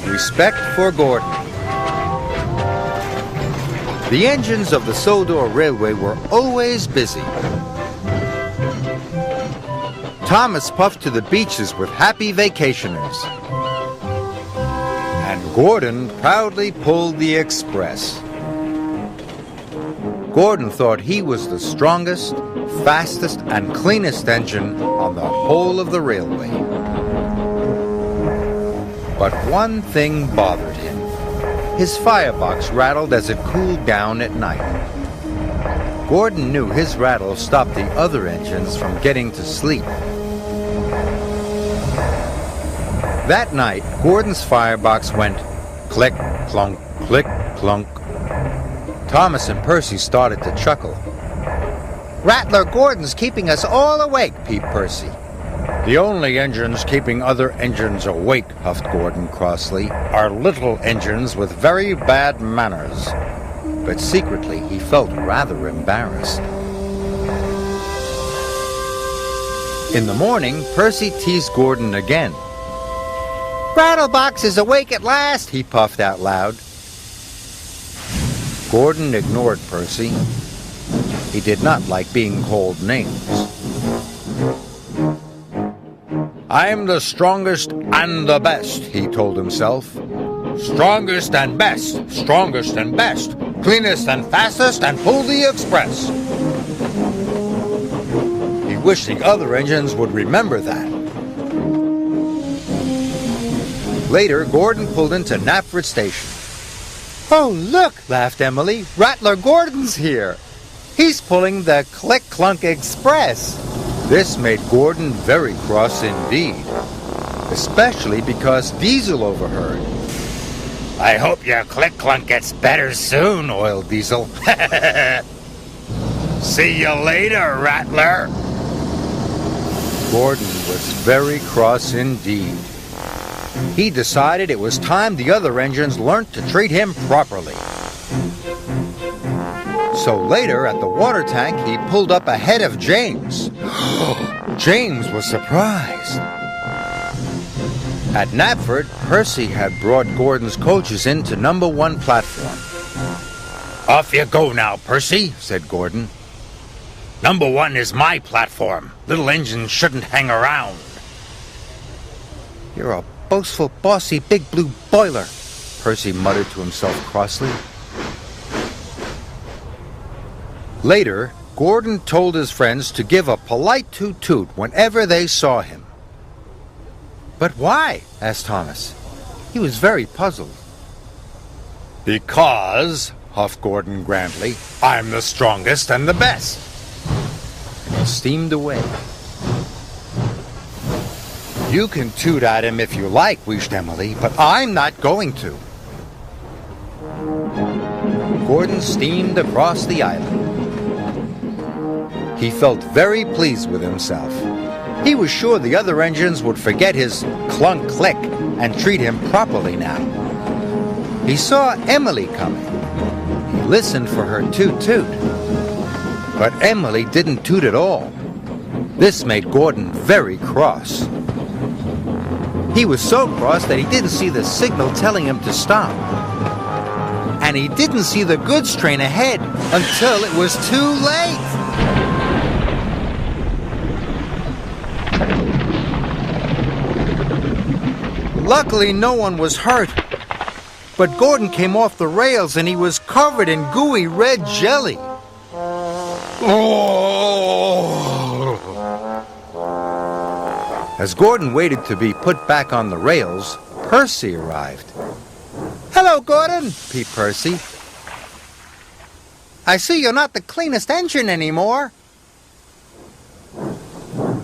Respect for Gordon. The engines of the Sodor Railway were always busy. Thomas puffed to the beaches with happy vacationers. And Gordon proudly pulled the express. Gordon thought he was the strongest, fastest, and cleanest engine on the whole of the railway. But one thing bothered him. His firebox rattled as it cooled down at night. Gordon knew his rattle stopped the other engines from getting to sleep. That night, Gordon's firebox went click, clunk, click, clunk. Thomas and Percy started to chuckle. "Rattler Gordon's keeping us all awake," peeped Percy. "The only engines keeping other engines awake," huffed Gordon crossly, "are little engines with very bad manners." But secretly he felt rather embarrassed. In the morning, Percy teased Gordon again. "Rattlebox is awake at last," he puffed out loud. Gordon ignored Percy. He did not like being called names. "I'm the strongest and the best," he told himself. "Strongest and best, strongest and best, cleanest and fastest, and pull the express." He wished the other engines would remember that. Later, Gordon pulled into Knapford Station. "Oh, look," laughed Emily, "Rattler Gordon's here. He's pulling the Click-Clunk Express." This made Gordon very cross indeed, especially because Diesel overheard. "I hope your Click-Clunk gets better soon, Oil Diesel." "See you later, Rattler." Gordon was very cross indeed. He decided it was time the other engines learnt to treat him properly. So later, at the water tank, he pulled up ahead of James. James was surprised. At Knapford, Percy had brought Gordon's coaches into number 1 platform. "Off you go now, Percy," said Gordon. "Number 1 is my platform. Little engines shouldn't hang around." "You're a boastful, bossy, big blue boiler," Percy muttered to himself crossly. Later, Gordon told his friends to give a polite toot-toot whenever they saw him. "But why?" asked Thomas. He was very puzzled. "Because," huffed Gordon grandly, "I'm the strongest and the best." And he steamed away. "You can toot at him if you like," wished Emily, "but I'm not going to." Gordon steamed across the island. He felt very pleased with himself. He was sure the other engines would forget his clunk-click and treat him properly now. He saw Emily coming. He listened for her toot-toot. But Emily didn't toot at all. This made Gordon very cross. He was so cross that he didn't see the signal telling him to stop. And he didn't see the goods train ahead until it was too late. Luckily, no one was hurt. But Gordon came off the rails and he was covered in gooey red jelly. As Gordon waited to be put back on the rails, Percy arrived. "Hello, Gordon," peeped Percy. "I see you're not the cleanest engine anymore."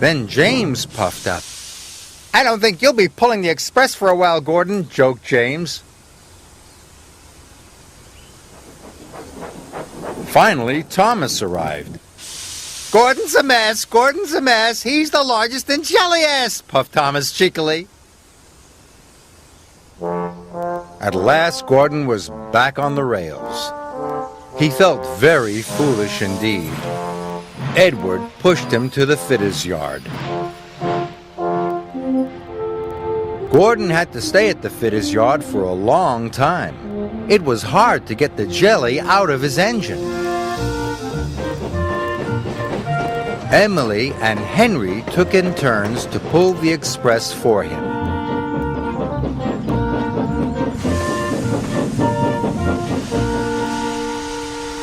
Then James puffed up. "I don't think you'll be pulling the express for a while, Gordon," joked James. Finally, Thomas arrived. "Gordon's a mess, Gordon's a mess. He's the largest in jelly-ass," puffed Thomas cheekily. At last, Gordon was back on the rails. He felt very foolish indeed. Edward pushed him to the fitter's yard. Gordon had to stay at the fitter's yard for a long time. It was hard to get the jelly out of his engine. Emily and Henry took in turns to pull the express for him.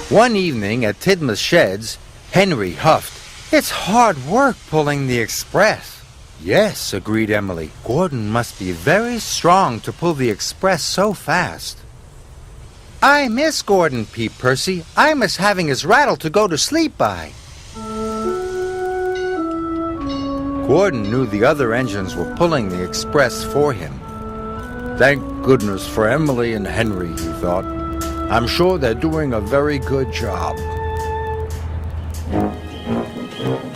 One evening at Tidmouth's sheds, Henry huffed, "It's hard work pulling the express." "Yes," agreed Emily. "Gordon must be very strong to pull the express so fast." "I miss Gordon," peeped Percy. "I miss having his rattle to go to sleep by." Gordon knew the other engines were pulling the express for him. "Thank goodness for Emily and Henry," he thought. "I'm sure they're doing a very good job."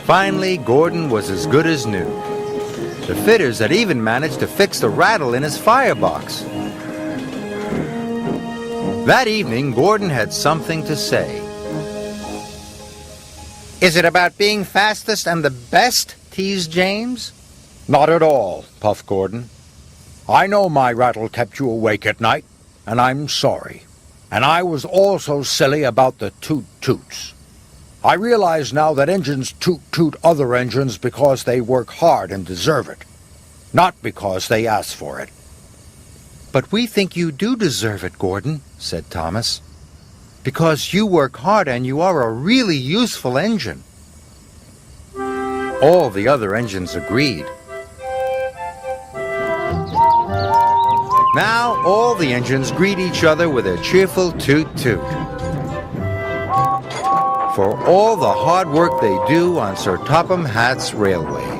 Finally, Gordon was as good as new. The fitters had even managed to fix the rattle in his firebox. That evening, Gordon had something to say. "Is it about being fastest and the best?" teased James. "Not at all," puffed Gordon. "I know my rattle kept you awake at night, and I'm sorry. And I was also silly about the toot-toots. I realize now that engines toot-toot other engines because they work hard and deserve it, not because they ask for it." "But we think you do deserve it, Gordon," said Thomas, "because you work hard and you are a really useful engine." All the other engines agreed. Now all the engines greet each other with a cheerful toot-toot for all the hard work they do on Sir Topham Hatt's railway.